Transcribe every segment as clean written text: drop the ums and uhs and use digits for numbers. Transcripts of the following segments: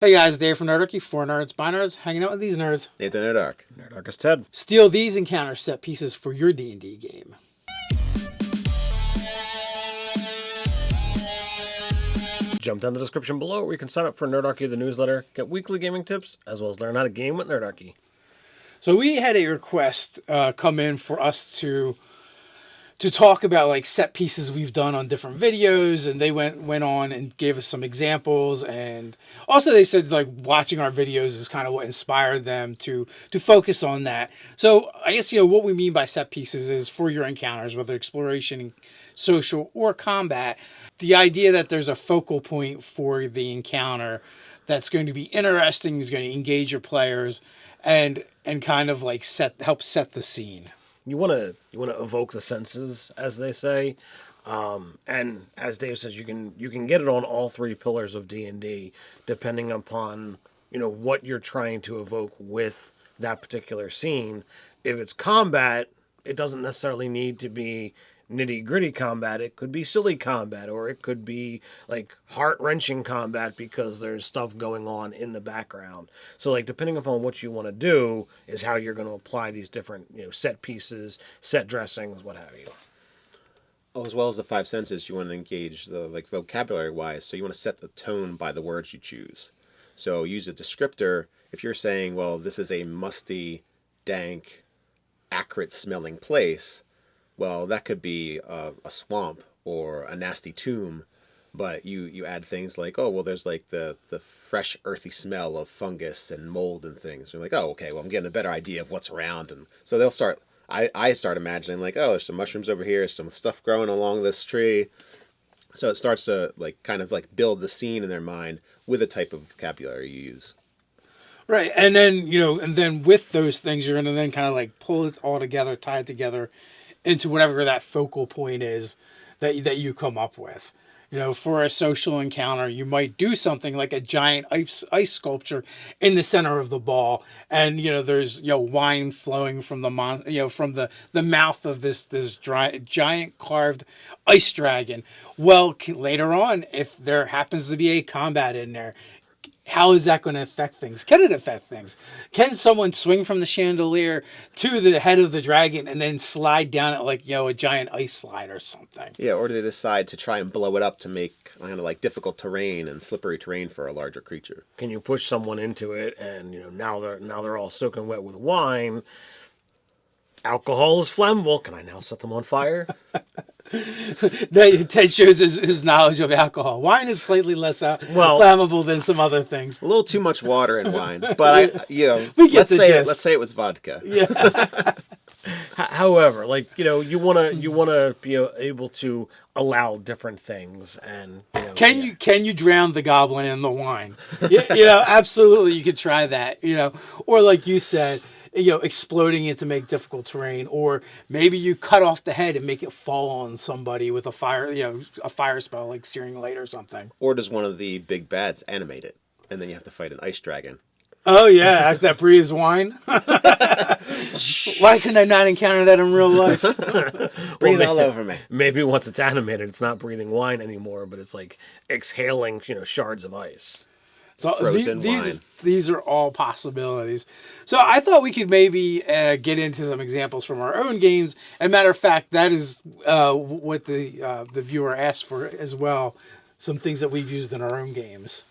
Hey guys, Dave from Nerdarchy, 4 nerds by nerds, hanging out with these nerds. Nathan Nerdark. Nerdarchy Ted. Steal these encounter set pieces for your D&D game. Jump down the description below where you can sign up for Nerdarchy, the newsletter, get weekly gaming tips, as well as learn how to game with Nerdarchy. So we had a request come in for us to talk about like set pieces we've done on different videos, and they went on and gave us some examples, and also they said like watching our videos is kind of what inspired them to focus on that. So I guess what we mean by set pieces is for your encounters, whether exploration, social, or combat, the idea that there's a focal point for the encounter that's going to be interesting, is going to engage your players, and kind of like help set the scene. You want to evoke the senses, as they say, and as Dave says, you can get it on all three pillars of D&D, depending upon what you're trying to evoke with that particular scene. If it's combat, it doesn't necessarily need to be nitty-gritty combat. It could be silly combat, or it could be like heart-wrenching combat because there's stuff going on in the background. So like depending upon what you want to do is how you're going to apply these different set pieces, set dressings, what have you. Oh, as well as the five senses, you want to engage the vocabulary wise. So you want to set the tone by the words you choose. So use a descriptor. If you're saying, well, this is a musty, dank, acrid smelling place, well, that could be a swamp or a nasty tomb, but you add things like, oh, well, there's like the fresh earthy smell of fungus and mold and things. You're like, oh, okay, well, I'm getting a better idea of what's around. And so they'll start, I start imagining like, oh, there's some mushrooms over here, some stuff growing along this tree. So it starts to kind of build the scene in their mind with the type of vocabulary you use. Right, and then with those things, you're going to then kind of like pull it all together, tie it together into whatever that focal point is that you come up with. For a social encounter, you might do something like a giant ice sculpture in the center of the ball, and there's wine flowing from from the mouth of this giant carved ice dragon. Well, later on, if there happens to be a combat in there, how is that going to affect things? Can it affect things? Can someone swing from the chandelier to the head of the dragon and then slide down it like, a giant ice slide or something? Yeah, or do they decide to try and blow it up to make kind of difficult terrain and slippery terrain for a larger creature? Can you push someone into it and now they're all soaking wet with wine? Alcohol is flammable. Can I now set them on fire? Ted shows his knowledge of alcohol. Wine is slightly less flammable than some other things. A little too much water in wine, but let's say it was vodka. Yeah. However, you wanna be able to allow different things, and can you drown the goblin in the wine? Absolutely, you could try that. Or like you said, exploding it to make difficult terrain, or maybe you cut off the head and make it fall on somebody with a fire spell like Searing Light or something. Or does one of the big bads animate it, and then you have to fight an ice dragon? Oh yeah, that breathes wine. Why couldn't I not encounter that in real life? Breathe all over me. Maybe once it's animated, it's not breathing wine anymore, but it's like exhaling, shards of ice. So these are all possibilities. So I thought we could maybe get into some examples from our own games. As a matter of fact, that is what the viewer asked for as well. Some things that we've used in our own games.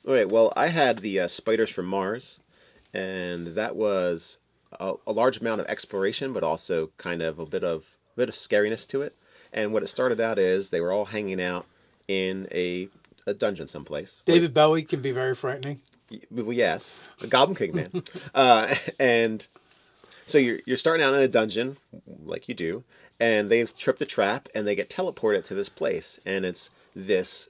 All right. Well, I had the Spiders from Mars, and that was a large amount of exploration, but also kind of a bit of scariness to it. And what it started out is they were all hanging out in a dungeon someplace. David Bowie can be very frightening. Well, yes, a Goblin King man. And so you're starting out in a dungeon, like you do, and they've tripped a trap, and they get teleported to this place, and it's this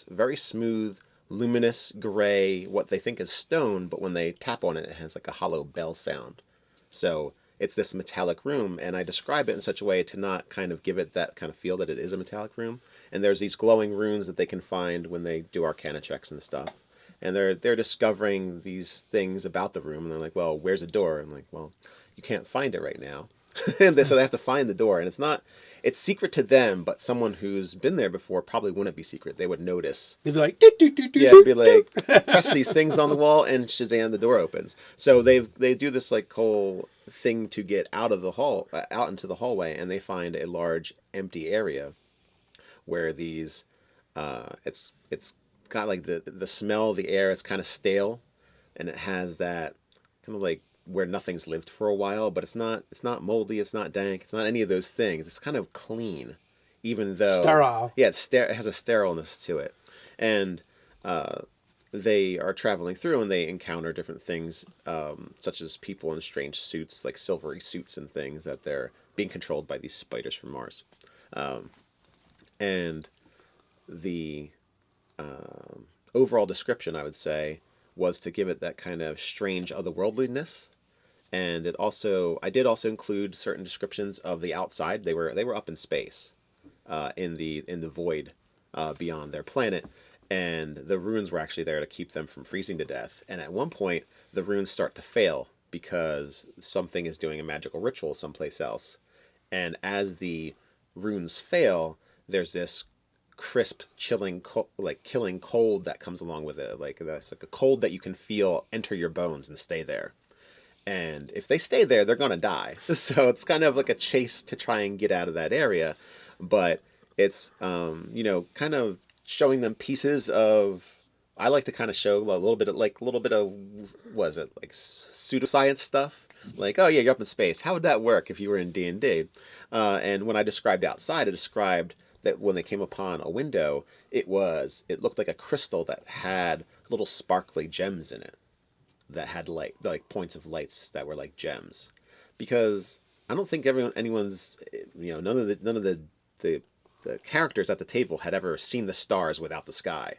very smooth, luminous gray, what they think is stone, but when they tap on it, it has like a hollow bell sound. So it's this metallic room, and I describe it in such a way to not kind of give it that kind of feel that it is a metallic room. And there's these glowing runes that they can find when they do Arcana checks and stuff. And they're discovering these things about the room, and they're like, well, where's the door? And I'm like, well, you can't find it right now. So they have to find the door, and it's secret to them, but someone who's been there before probably wouldn't be secret. They would notice. They'd be like, "Doot, doot, doot, doot, Yeah, it'd be doot, like press these things on the wall, and Shazam, the door opens. So they do this like whole thing to get out of the hall, out into the hallway, and they find a large empty area where these, it's got like the smell of the air. It's kind of stale, and it has that kind of like where nothing's lived for a while, but it's not moldy, it's not dank, it's not any of those things. It's kind of clean, even though sterile." yeah, it has a sterileness to it, and they are traveling through and they encounter different things, such as people in strange suits, like silvery suits and things that they're being controlled by these spiders from Mars, and the overall description, I would say, was to give it that kind of strange otherworldliness. And I did also include certain descriptions of the outside. They were up in space, in the void, beyond their planet, and the runes were actually there to keep them from freezing to death. And at one point, the runes start to fail because something is doing a magical ritual someplace else. And as the runes fail, there's this crisp, chilling, like killing cold that comes along with it. Like that's like a cold that you can feel enter your bones and stay there. And if they stay there, they're gonna die. So it's kind of like a chase to try and get out of that area. But it's kind of showing them pieces of. I like to kind of show a little bit of what is it, like pseudoscience stuff. Like, oh yeah, you're up in space. How would that work if you were in D&D? And when I described outside, I described that when they came upon a window, it looked like a crystal that had little sparkly gems in it, that had light, like points of lights that were like gems. Because I don't think anyone's, none of the characters at the table had ever seen the stars without the sky.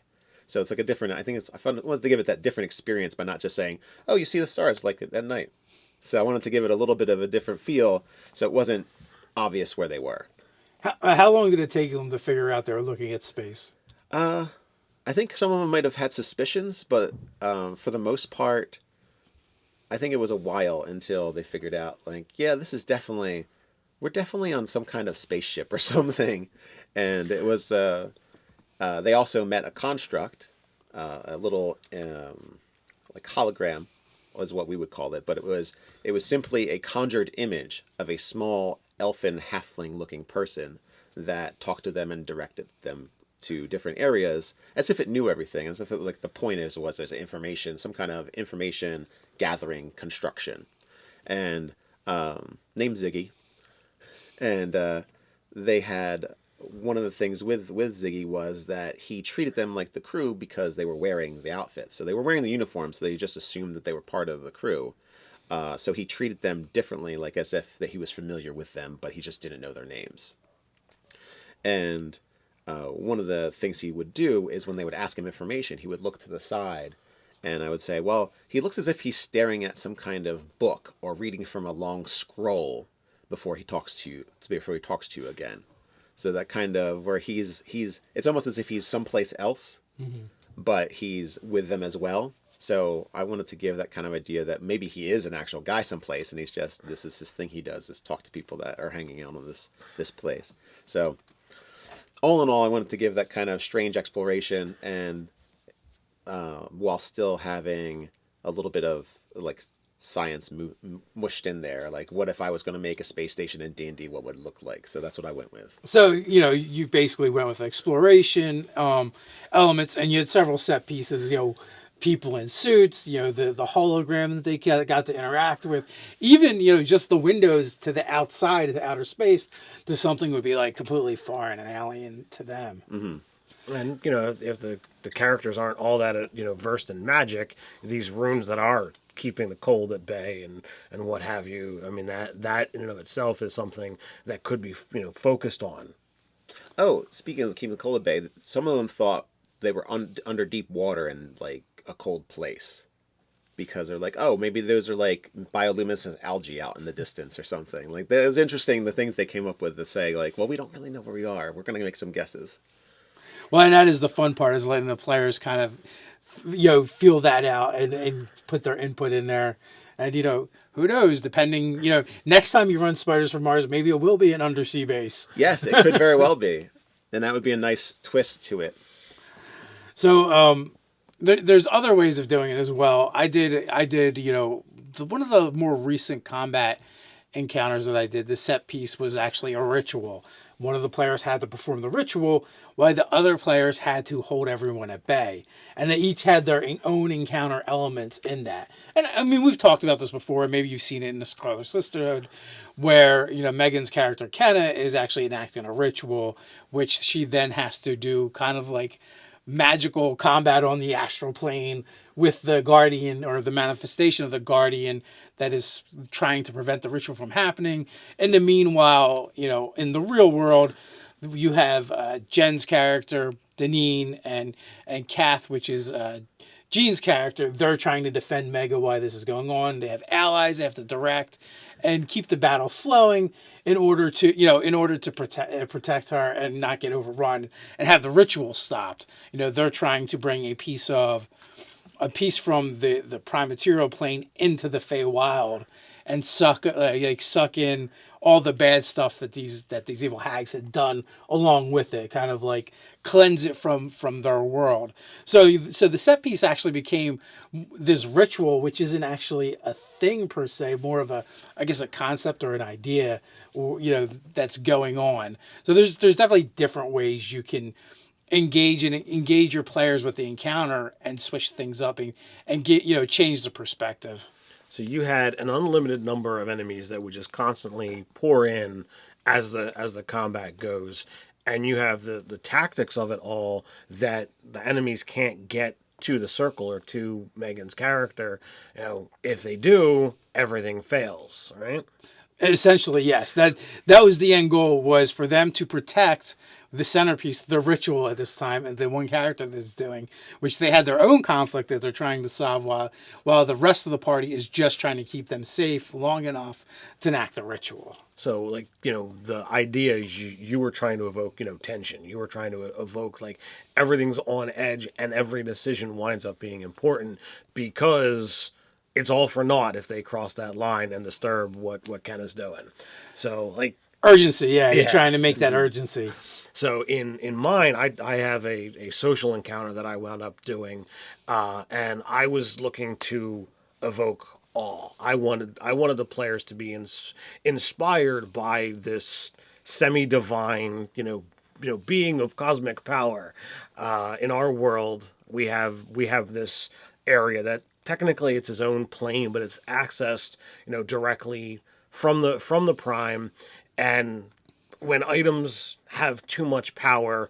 So it's like a different. I wanted to give it that different experience by not just saying, "Oh, you see the stars like at night." So I wanted to give it a little bit of a different feel, so it wasn't obvious where they were. How long did it take them to figure out they were looking at space? I think some of them might have had suspicions, but for the most part, I think it was a while until they figured out, like, yeah, we're definitely on some kind of spaceship or something. And it was, they also met a construct, a little, like hologram was what we would call it, but it was simply a conjured image of a small elfin halfling looking person that talked to them and directed them to different areas as if it knew everything, as if it, like the point was there's information, some kind of information gathering construction, and named Ziggy, and they had one of the things with Ziggy was that he treated them like the crew because they were wearing the outfits. So they were wearing the uniform, so they just assumed that they were part of the crew. So he treated them differently, like as if that he was familiar with them, but he just didn't know their names. And one of the things he would do is when they would ask him information, he would look to the side, and I would say, well, he looks as if he's staring at some kind of book or reading from a long scroll before he talks to you again. So that kind of where he's it's almost as if he's someplace else, but he's with them as well. So I wanted to give that kind of idea that maybe he is an actual guy someplace, and this is his thing he does, is talk to people that are hanging out on this place. So all in all, I wanted to give that kind of strange exploration, and while still having a little bit of like science mushed in there. Like, what if I was going to make a space station in D&D? What would it look like? So that's what I went with. So, you basically went with exploration elements, and you had several set pieces, people in suits, the hologram that they got to interact with, even, just the windows to the outside, to outer space, to something would be like completely foreign and alien to them. Mm-hmm. And, if the characters aren't all that, versed in magic, these runes that are keeping the cold at bay and what have you, I mean, that in and of itself is something that could be, focused on. Oh, speaking of keeping the cold at bay, some of them thought they were under deep water in, like, a cold place. Because they're like, oh, maybe those are, like, bioluminescent algae out in the distance or something. Like, it was interesting, the things they came up with to say, like, well, we don't really know where we are. We're going to make some guesses. Well, and that is the fun part, is letting the players kind of, feel that out and put their input in there And who knows? Depending, next time you run Spiders from Mars, maybe it will be an undersea base. Yes, it could very well be. And that would be a nice twist to it. So there's other ways of doing it as well. I did. One of the more recent combat encounters that I did, the set piece was actually a ritual. One of the players had to perform the ritual while the other players had to hold everyone at bay. And they each had their own encounter elements in that. And I mean, we've talked about this before. Maybe you've seen it in the Scarlet Sisterhood where, Megan's character Kenna is actually enacting a ritual, which she then has to do kind of like magical combat on the astral plane with the guardian or the manifestation of the guardian that is trying to prevent the ritual from happening. In the meanwhile, in the real world, you have Jen's character, Deneen, and Kath, which is Jean's character. They're trying to defend Mega while this is going on. They have allies they have to direct and keep the battle flowing in order to protect her and not get overrun and have the ritual stopped. They're trying to bring a piece from the prime material plane into the Feywild and suck in all the bad stuff that these evil hags had done along with it, kind of like cleanse it from their world. So the set piece actually became this ritual, which isn't actually a thing per se, more of a concept or an idea, or that's going on. So there's definitely different ways you can engage your players with the encounter and switch things up and get change the perspective. So you had an unlimited number of enemies that would just constantly pour in as the combat goes, and you have the tactics of it all that the enemies can't get to the circle or to Megan's character. If they do, everything fails, right? Essentially, yes. That was the end goal, was for them to protect the centerpiece, the ritual at this time, and the one character that's doing, which they had their own conflict that they're trying to solve while the rest of the party is just trying to keep them safe long enough to enact the ritual. So, the idea is you were trying to evoke, tension. You were trying to evoke, everything's on edge and every decision winds up being important because it's all for naught if they cross that line and disturb what Ken is doing. So, urgency, yeah. You're trying to make that urgency. So in mine, I have a social encounter that I wound up doing, and I was looking to evoke awe. I wanted the players to be inspired by this semi-divine, being of cosmic power. In our world, we have this area that technically it's his own plane, but it's accessed, directly from the prime, and when items have too much power,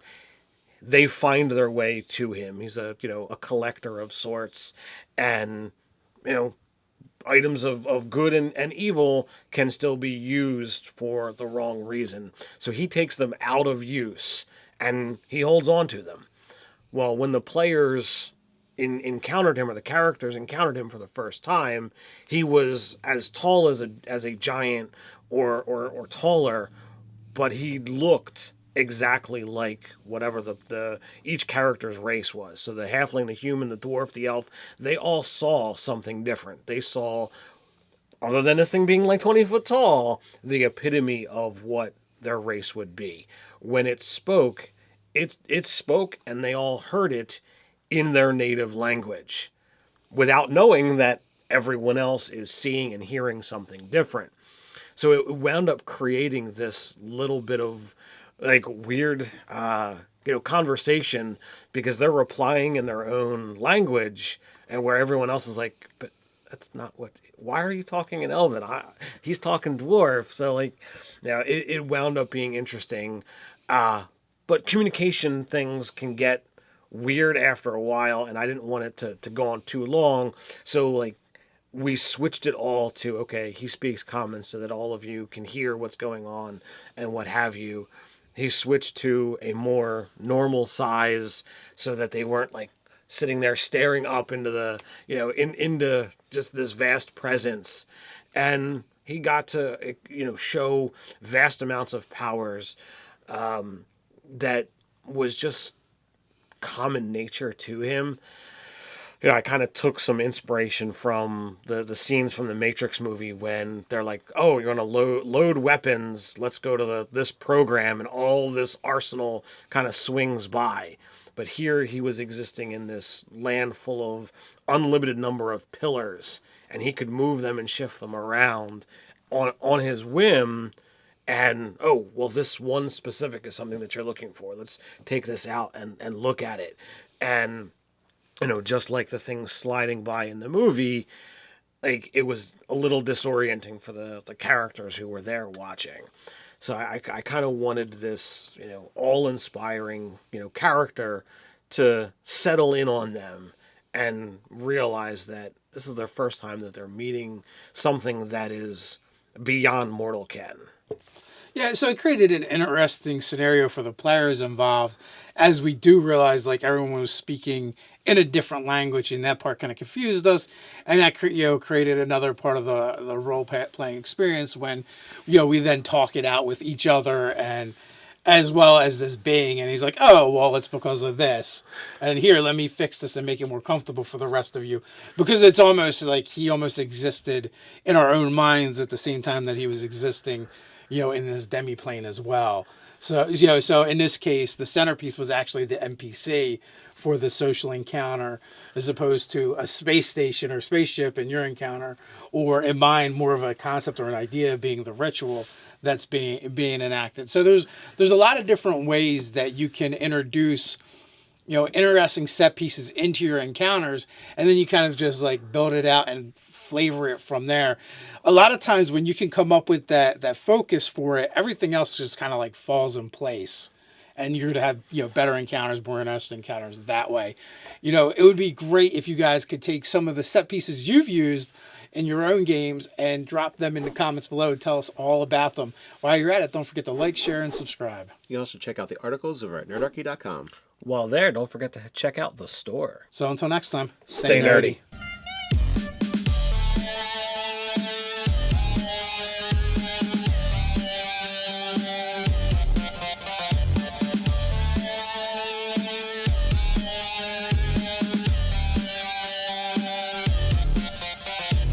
they find their way to him. He's a collector of sorts, and items of good and evil can still be used for the wrong reason. So he takes them out of use and he holds on to them. Well, when the players encountered him, or the characters encountered him for the first time, he was as tall as a giant or taller, but he looked exactly like whatever the each character's race was. So the halfling, the human, the dwarf, the elf, they all saw something different. They saw, other than this thing being 20 foot tall, the epitome of what their race would be. When it spoke, it spoke, and they all heard it in their native language, without knowing that everyone else is seeing and hearing something different. So it wound up creating this little bit of weird, conversation, because they're replying in their own language, and where everyone else is like, but that's not what. Why are you talking in Elven? He's talking dwarf. So it wound up being interesting. But communication things can get weird after a while, and I didn't want it to go on too long. So we switched it all to, okay, he speaks common so that all of you can hear what's going on and what have you. He switched to a more normal size so that they weren't sitting there staring up into the, into just this vast presence. And he got to, show vast amounts of powers that was just common nature to him. I kind of took some inspiration from the scenes from the Matrix movie when they're like, "Oh, you're gonna load weapons. Let's go to this program," and all this arsenal kind of swings by. But here he was existing in this land full of unlimited number of pillars, and he could move them and shift them around on his whim. And oh, well, this one specific is something that you're looking for. Let's take this out and look at it. And just like the things sliding by in the movie, like it was a little disorienting for the characters who were there watching. So I kind of wanted this, all-inspiring, character to settle in on them and realize that this is their first time that they're meeting something that is beyond mortal ken. Yeah, so it created an interesting scenario for the players involved, as we do realize like everyone was speaking in a different language, and that part kind of confused us, and that created another part of the role playing experience when we then talk it out with each other and as well as this being, and he's like, oh well, it's because of this, and here let me fix this and make it more comfortable for the rest of you, because it's almost like he almost existed in our own minds at the same time that he was existing in this demi-plane as well. So, so in this case, the centerpiece was actually the NPC for the social encounter, as opposed to a space station or spaceship in your encounter, or in mine, more of a concept or an idea being the ritual that's being enacted. So there's a lot of different ways that you can introduce interesting set pieces into your encounters, and then you kind of just like build it out and flavor it from there. A lot of times when you can come up with that focus for it, everything else just kind of like falls in place, and you're going to have better encounters, more interesting encounters that way. It would be great if you guys could take some of the set pieces you've used in your own games and drop them in the comments below. Tell us all about them. While you're at it, don't forget to like, share, and subscribe. You can also check out the articles over at nerdarchy.com. While there, don't forget to check out the store. So until next time, Stay nerdy.